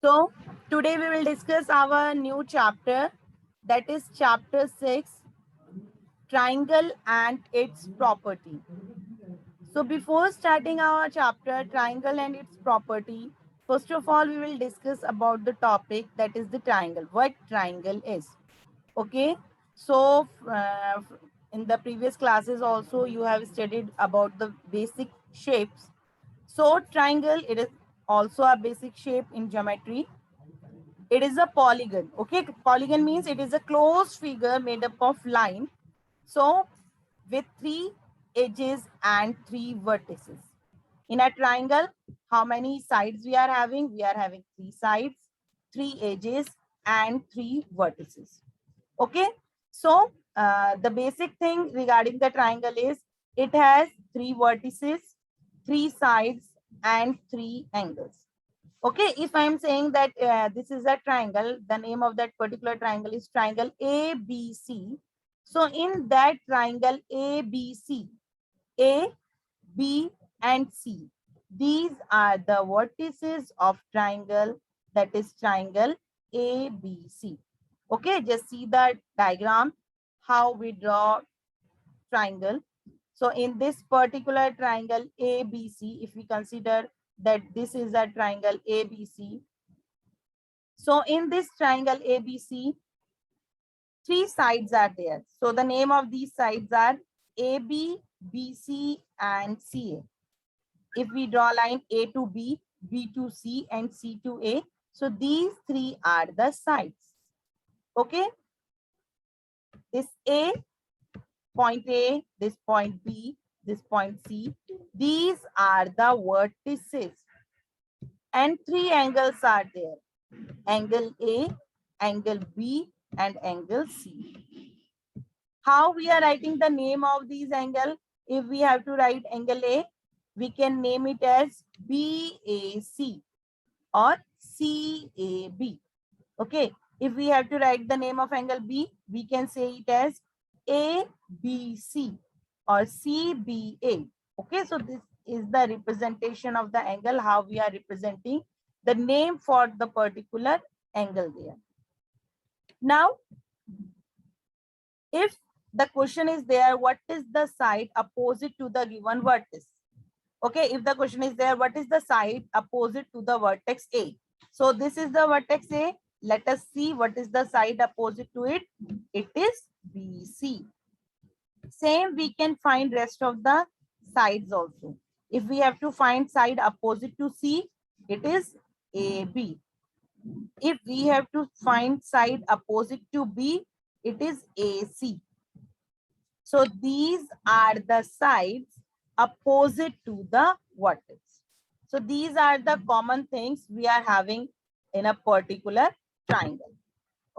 So today we will discuss our new chapter, that is chapter 6, triangle and its property. So before starting our chapter triangle and its property, first of all we will discuss about the topic, that is the triangle, what triangle is. Okay, so in the previous classes also you have studied about the basic shapes. So triangle, it is also a basic shape in geometry. It is a polygon. Okay, polygon means it is a closed figure made up of line. So with three edges and three vertices. In a triangle, how many sides we are having? We are having three sides, three edges, and three vertices. Okay, so the basic thing regarding the triangle is it has three vertices, three sides, and three angles. Okay, if I'm saying that this is a triangle, the name of that particular triangle is triangle ABC. So in that triangle ABC, A, B, and C, these are the vertices of triangle, that is triangle ABC. Okay, just see the diagram, how we draw triangle. So in this particular triangle ABC, if we consider that this is a triangle ABC. So in this triangle ABC, three sides are there. So the name of these sides are AB, BC, and CA. If we draw line A to B, B to C, and C to A, so these three are the sides. Okay, this A, point A, this point B, this point C, these are the vertices, and three angles are there: angle A, angle B, and angle C. How we are writing the name of these angle? If we have to write angle A, we can name it as BAC or CAB. Okay, if we have to write the name of angle B, we can say it as ABC or CBA. Okay, so this is the representation of the angle, how we are representing the name for the particular angle there. Now, if the question is there, what is the side opposite to the given vertex? Okay, if the question is there, what is the side opposite to the vertex A? So this is the vertex A. Let us see what is the side opposite to it. It is BC. Same, we can find rest of the sides also. If we have to find side opposite to C, it is AB. If we have to find side opposite to B, it is AC. So these are the sides opposite to the vertex. So these are the common things we are having in a particular triangle.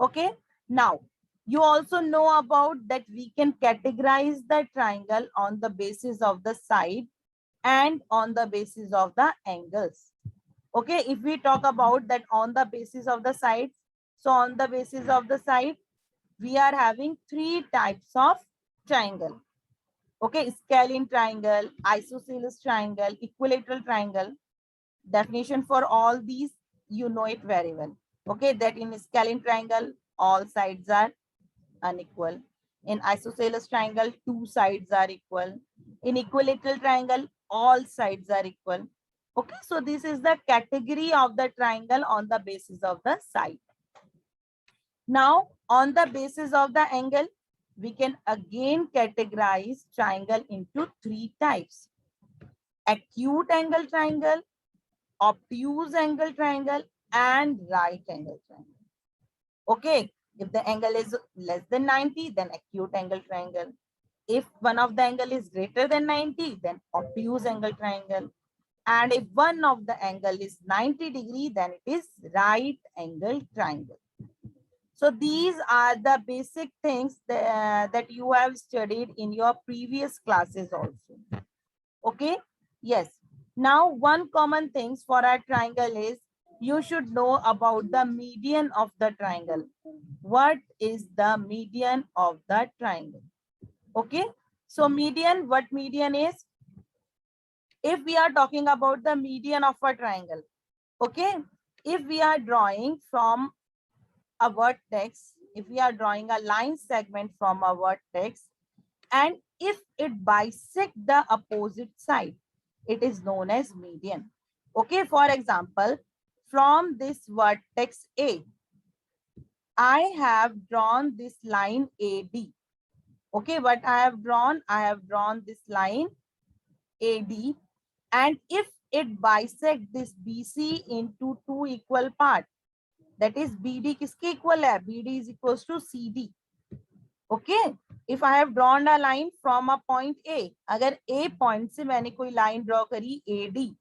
Okay. Now, you also know about that we can categorize the triangle on the basis of the side and on the basis of the angles. Okay. If we talk about that on the basis of the sides, so on the basis of the side, we are having three types of triangle. Okay, scalene triangle, isosceles triangle, equilateral triangle. Definition for all these, you know it very well. Okay, that in scalene triangle, all sides are unequal. In isosceles triangle, two sides are equal. In equilateral triangle, all sides are equal. Okay, so this is the category of the triangle on the basis of the side. Now, on the basis of the angle, we can again categorize triangle into three types: acute angle triangle, obtuse angle triangle, and right angle triangle. Okay, if the angle is less than 90, then acute angle triangle. If one of the angle is greater than 90, then obtuse angle triangle. And if one of the angle is 90 degree, then it is right angle triangle. So these are the basic things that you have studied in your previous classes also. Okay, yes. Now one common things for a triangle is you should know about the median of the triangle. What is the median of the triangle? Okay, so median, what median is? If we are talking about the median of a triangle, okay, if we are drawing from a vertex, if we are drawing a line segment from a vertex, and if it bisects the opposite side, it is known as median. Okay, for example, from this vertex A, I have drawn this line AD. Okay, what I have drawn this line AD, and if it bisects this BC into two equal parts, that is BD किसके equal है? BD is equals to CD. Okay, if I have drawn a line from a point A, अगर A point से मैंने कोई line draw करी AD,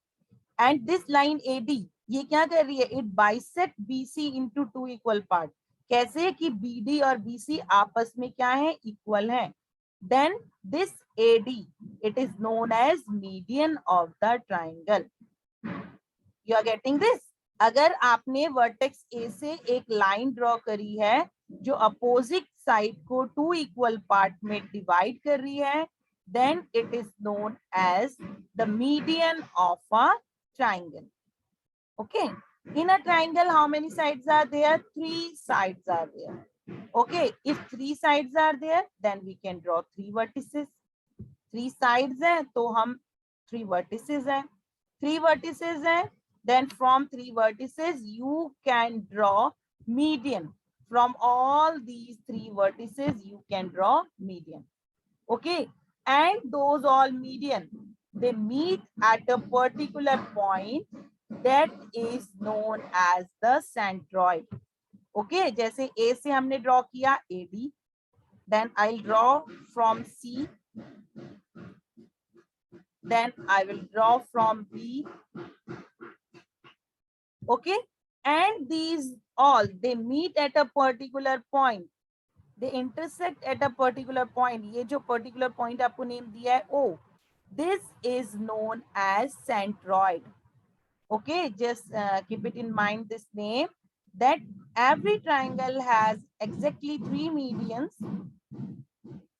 and this line AD ये क्या कर रही है? It bisect BC into two equal parts. कैसे कि BD और BC आपस में क्या है? Equal है. Then this AD, it is known as median of the triangle. You are getting this? अगर आपने वर्टेक्स ए से एक लाइन ड्रॉ करी है जो अपोजिट साइड को टू इक्वल पार्ट में डिवाइड कर रही है, then it is known as the median of a triangle. Okay, in a triangle how many sides are there? 3 sides are there. Okay, if 3 sides are there, then we can draw 3 vertices. 3 sides है तो हम 3 vertices है. 3 vertices है, then from 3 vertices you can draw median. From all these 3 vertices you can draw median. Okay, and those all median, they meet at a particular point that is known as the centroid. Okay, जैसे A से हमने draw किया AD, then I'll draw from C, then I will draw from B. Okay, and these all, they meet at a particular point, they intersect at a particular point. ये जो particular point आपको name दिया है O, this is known as centroid. Okay, just keep it in mind this name, that every triangle has exactly 3 medians.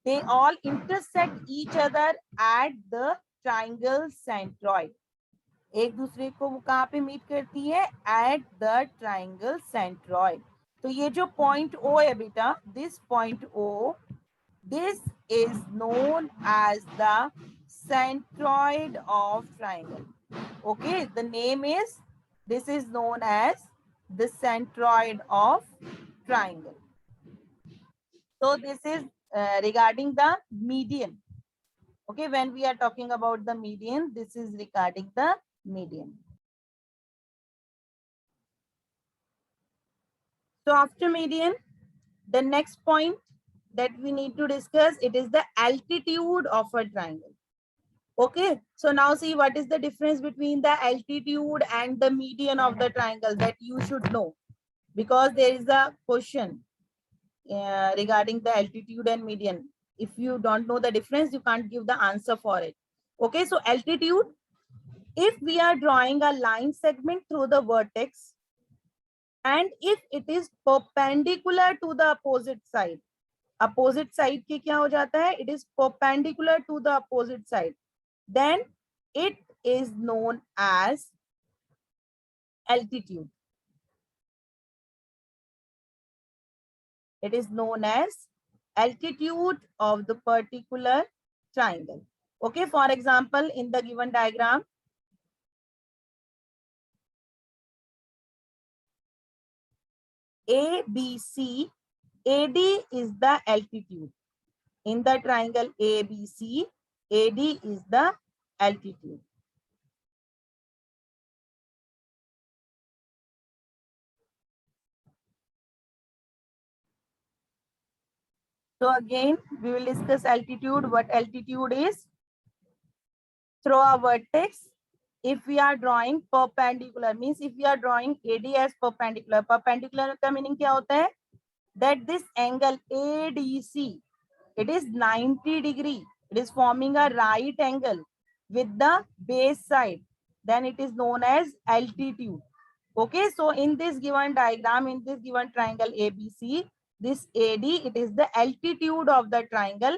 They all intersect each other at the triangle centroid. एक दूसरे को वो कहाँ पे meet करती है? At the triangle centroid. तो ये जो पॉइंट O है बेटा, this point O, this is known as the centroid of triangle. Okay, the name is, this is known as the centroid of triangle. So this is regarding the median. Okay, when we are talking about the median, this is regarding the median. So after median, the next point that we need to discuss, it is the altitude of a triangle. Okay, so now see what is the difference between the altitude and the median of the triangle, that you should know, because there is a question regarding the altitude and median. If you don't know the difference, you can't give the answer for it. Okay, so altitude, if we are drawing a line segment through the vertex, and if it is perpendicular to the opposite side, opposite side के क्या हो जाता है? It is perpendicular to the opposite side, then it is known as altitude. It is known as altitude of the particular triangle. Okay, for example, in the given diagram, ABC, AD is the altitude. In the triangle ABC, AD is the altitude. So again, we will discuss altitude. What altitude is? Through a vertex, if we are drawing perpendicular, means if we are drawing AD as perpendicular, perpendicular का meaning क्या होता है? That this angle ADC, it is 90 degree. It is forming a right angle with the base side. Then it is known as altitude. Okay, so in this given diagram, in this given triangle ABC, this AD, it is the altitude of the triangle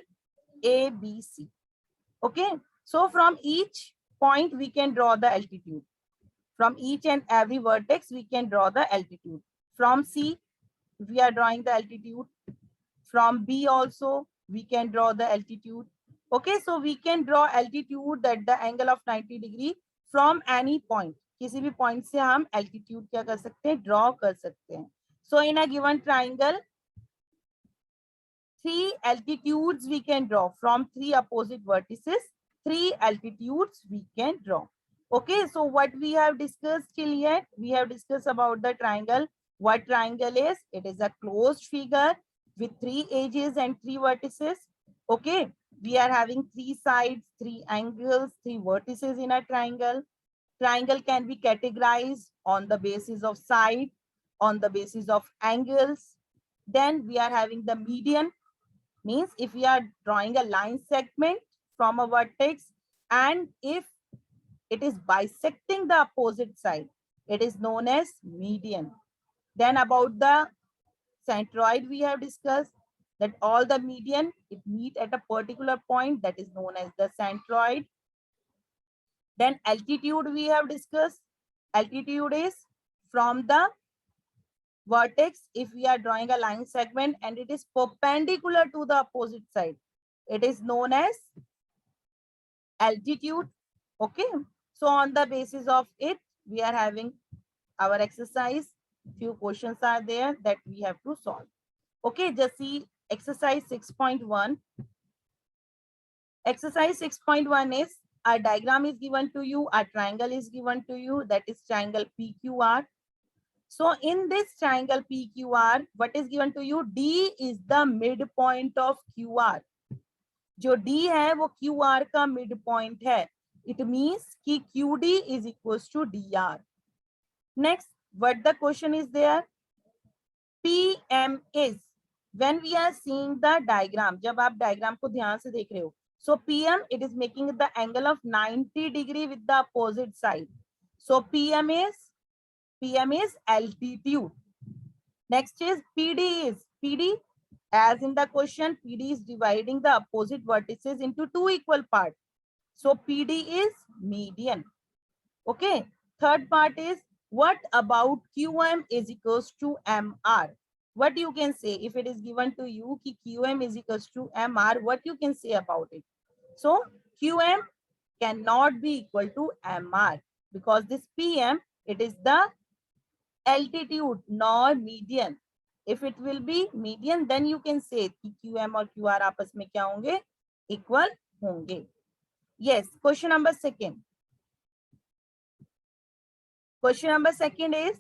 ABC. Okay, so from each point we can draw the altitude. From each and every vertex, we can draw the altitude. From C, we are drawing the altitude. From B also, we can draw the altitude. Okay, so we can draw altitude at the angle of 90 degree from any point. किसी भी point से हम altitude क्या कर सकते हैं? Draw कर सकते हैं. So in a given triangle, 3 altitudes we can draw from 3 opposite vertices. 3 altitudes we can draw. Okay, so what we have discussed till yet, we have discussed about the triangle. What triangle is? It is a closed figure with 3 edges and 3 vertices. Okay, we are having 3 sides, 3 angles, 3 vertices in a triangle. Triangle can be categorized on the basis of side, on the basis of angles. Then we are having the median, means if we are drawing a line segment from a vertex and if it is bisecting the opposite side, it is known as median. Then about the centroid, we have discussed that all the median, it meet at a particular point, that is known as the centroid. Then altitude we have discussed. Altitude is from the vertex, if we are drawing a line segment and it is perpendicular to the opposite side, it is known as altitude. Okay, so on the basis of it, we are having our exercise. Few questions are there that we have to solve. Okay, just see exercise 6.1. Exercise 6.1 is a diagram is given to you, a triangle is given to you, that is triangle PQR. So in this triangle PQR, what is given to you? D is the midpoint of QR. जो D है वो QR का midpoint है. It means कि QD is equals to DR. Next, what the question is there? PM is, when we are seeing the diagram, जब आप diagram को ध्यान से देख रहे हो, so PM, it is making the angle of 90 degree with the opposite side. So PM is altitude. Next is PD, as in the question, PD is dividing the opposite vertices into 2 equal parts. So PD is median. Okay. Third part is, what about QM is equals to MR? What you can say if it is given to you कि QM is equals to MR, what you can say about it? So QM cannot be equal to MR because this PM, it is the altitude, nor median. If it will be median, then you can say कि QM और QR आपस में क्या होंगे? Equal होंगे. Yes, question number second. Question number second is,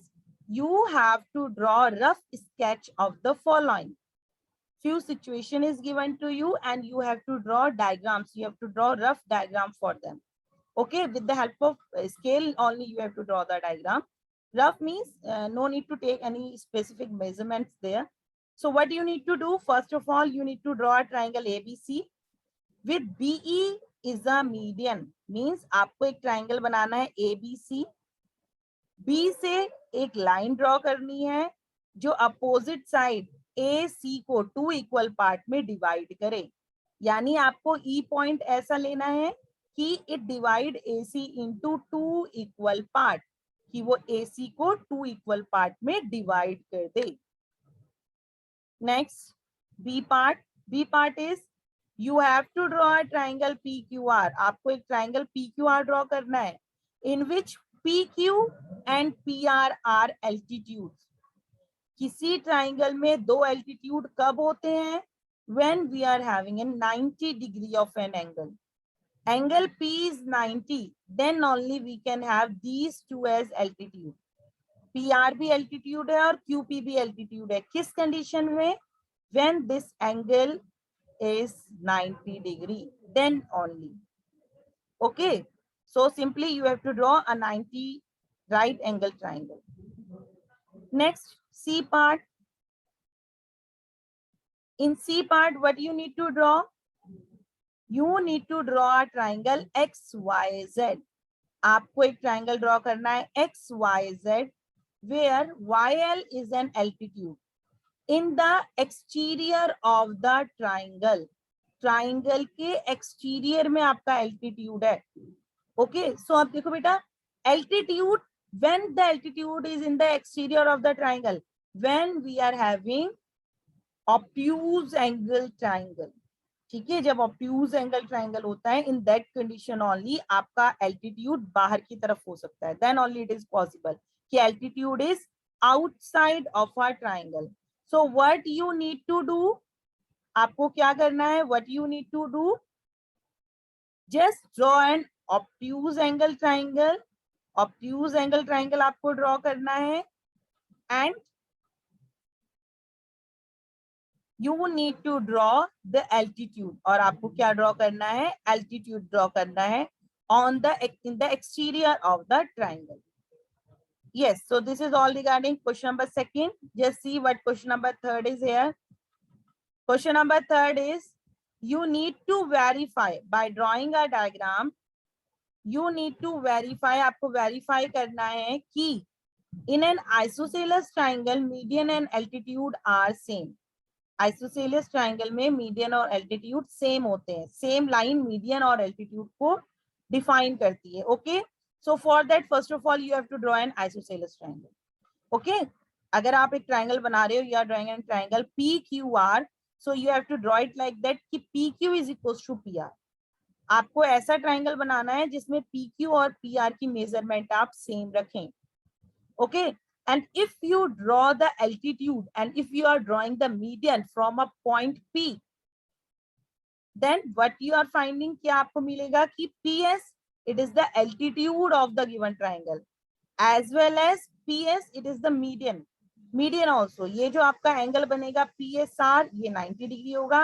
you have to draw a rough sketch of the following. Few situation is given to you and you have to draw diagrams. You have to draw rough diagram for them. Okay, with the help of scale only you have to draw the diagram. Rough means no need to take any specific measurements there. So what you need to do, first of all, you need to draw a triangle ABC with BE is a median. Means आपको एक triangle बनाना है ABC. B से एक line draw करनी है जो opposite side AC को 2 equal part में डिवाइड करे. यानी आपको E पॉइंट ऐसा लेना है कि it divide AC into 2 equal part, कि वो AC को 2 इक्वल पार्ट में डिवाइड कर दे. Next B part is, you have to draw a triangle PQR. आपको एक ट्राइंगल PQR ड्रॉ करना है in which PQ and PR are altitudes. किसी ट्राइंगल में 2 altitude कब होते हैं? When we are having a 90 degree of an angle. Angle P is 90, then only we can have these two as altitude. PR भी altitude है और QP भी altitude है. किस condition में? When this angle is 90 degree, then only. Okay. So simply you have to draw a 90 right angle triangle. Next, C part. In C part, what you need to draw? You need to draw a triangle XYZ. आपको एक triangle draw करना है XYZ, where YL is an altitude. In the exterior of the triangle. Triangle के exterior में आपका altitude है. Okay, so आप देखो बेटा, altitude when the altitude is in the exterior of the triangle, when we are having obtuse angle triangle. ठीक है, जब ऑब्ट्यूज एंगल ट्राइंगल होता है, इन दैट कंडीशन ओनली आपका एल्टीट्यूड बाहर की तरफ हो सकता है, then only it is possible कि altitude is outside of our triangle. So what you need to do, आपको क्या करना है, what you need to do, just draw an obtuse angle triangle. Obtuse angle triangle आपको draw करना है and you need to draw the altitude. और आपको क्या ड्रॉ करना है, altitude ड्रॉ करना है on the in the exterior of the triangle. Yes, so this is all regarding question number 2. Just see what question number 3 is here. Question number 3 is, you need to verify by drawing a diagram. You need to verify, आपको verify करना है कि in an isosceles triangle median and altitude are same. Isosceles triangle में median और altitude same होते हैं. Same line median और altitude को डिफाइन करती है. Okay, so for that first of all you have to draw an isosceles triangle. Okay, अगर आप एक ट्राइंगल बना रहे हो, you are drawing an triangle P Q R, so you have to draw it like that कि P Q is equal to P R. आपको ऐसा triangle बनाना है जिसमें पी क्यू और पी आर की मेजरमेंट आप सेम रखें. Okay, and if you draw the altitude and if you are drawing the median from a point P, then what you are finding क्या आपको मिलेगा कि PS it is the altitude of the given triangle as well as PS it is the median also. ये जो आपका angle बनेगा PSR ये 90 degree होगा,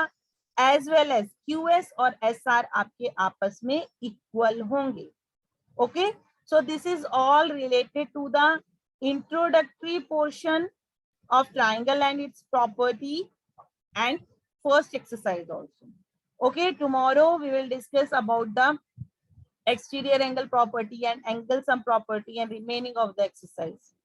as well as QS और SR आपके आपस में इक्वल होंगे. Okay, so this is all related to the introductory portion of triangle and its property and first exercise also. Okay, tomorrow we will discuss about the exterior angle property and angle sum property and remaining of the exercise.